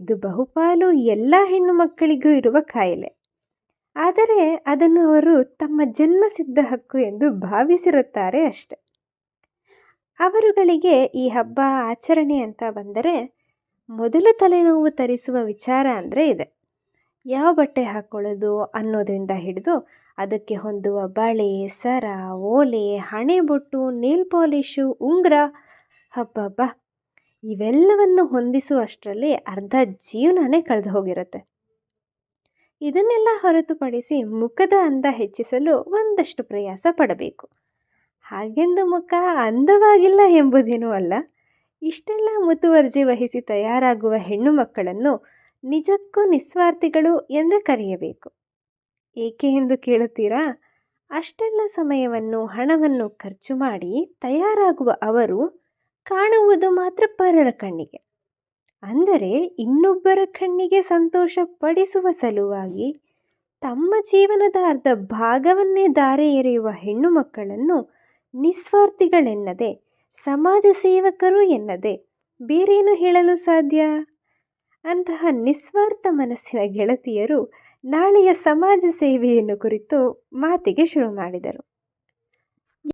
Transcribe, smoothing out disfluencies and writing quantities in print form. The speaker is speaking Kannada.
ಇದು ಬಹುಪಾಲು ಎಲ್ಲ ಹೆಣ್ಣು ಮಕ್ಕಳಿಗೂ ಇರುವ ಕಾಯಿಲೆ. ಆದರೆ ಅದನ್ನು ಅವರು ತಮ್ಮ ಜನ್ಮಸಿದ್ಧ ಹಕ್ಕು ಎಂದು ಭಾವಿಸಿರುತ್ತಾರೆ ಅಷ್ಟೆ. ಅವರುಗಳಿಗೆ ಈ ಹಬ್ಬ ಆಚರಣೆ ಅಂತ ಬಂದರೆ ಮೊದಲು ತಲೆನೋವು ತರಿಸುವ ವಿಚಾರ ಅಂದರೆ ಇದೆ. ಯಾವ ಬಟ್ಟೆ ಹಾಕ್ಕೊಳ್ಳೋದು ಅನ್ನೋದರಿಂದ ಹಿಡಿದು ಅದಕ್ಕೆ ಹೊಂದುವ ಬಳೆ, ಸರ, ಓಲೆ, ಹಣೆಬೊಟ್ಟು, ನೇಲ್ ಪಾಲಿಶು, ಉಂಗುರ, ಹಬ್ಬಬ್ಬ ಇವೆಲ್ಲವನ್ನು ಹೊಂದಿಸುವಷ್ಟರಲ್ಲಿ ಅರ್ಧ ಜೀವನನೇ ಕಳೆದು ಹೋಗಿರುತ್ತೆ. ಇದನ್ನೆಲ್ಲ ಹೊರತುಪಡಿಸಿ ಮುಖದ ಅಂದ ಹೆಚ್ಚಿಸಲು ಒಂದಷ್ಟು ಪ್ರಯಾಸ ಪಡಬೇಕು. ಹಾಗೆಂದು ಮುಖ ಅಂದವಾಗಿಲ್ಲ ಎಂಬುದೇನೂ ಅಲ್ಲ. ಇಷ್ಟೆಲ್ಲ ಮುತುವರ್ಜಿ ವಹಿಸಿ ತಯಾರಾಗುವ ಹೆಣ್ಣು ಮಕ್ಕಳನ್ನು ನಿಜಕ್ಕೂ ನಿಸ್ವಾರ್ಥಿಗಳು ಎಂದೇ ಕರೆಯಬೇಕು. ಏಕೆ ಎಂದು ಕೇಳುತ್ತೀರಾ? ಅಷ್ಟೆಲ್ಲ ಸಮಯವನ್ನು ಹಣವನ್ನು ಖರ್ಚು ಮಾಡಿ ತಯಾರಾಗುವ ಅವರು ಕಾಣುವುದು ಮಾತ್ರ ಪರರ ಕಣ್ಣಿಗೆ. ಅಂದರೆ ಇನ್ನೊಬ್ಬರ ಕಣ್ಣಿಗೆ ಸಂತೋಷ ಪಡಿಸುವ ಸಲುವಾಗಿ ತಮ್ಮ ಜೀವನದ ಅರ್ಧ ಭಾಗವನ್ನೇ ದಾರೆ ಎರೆಯುವ ಹೆಣ್ಣು ಮಕ್ಕಳನ್ನು ನಿಸ್ವಾರ್ಥಿಗಳೆನ್ನದೆ, ಸಮಾಜ ಸೇವಕರು ಎನ್ನದೆ ಬೇರೇನು ಹೇಳಲು ಸಾಧ್ಯ? ಅಂತಹ ನಿಸ್ವಾರ್ಥ ಮನಸ್ಸಿನ ಗೆಳತಿಯರು ನಾಳೆಯ ಸಮಾಜ ಸೇವೆಯನ್ನು ಕುರಿತು ಮಾತಿಗೆ ಶುರು ಮಾಡಿದರು.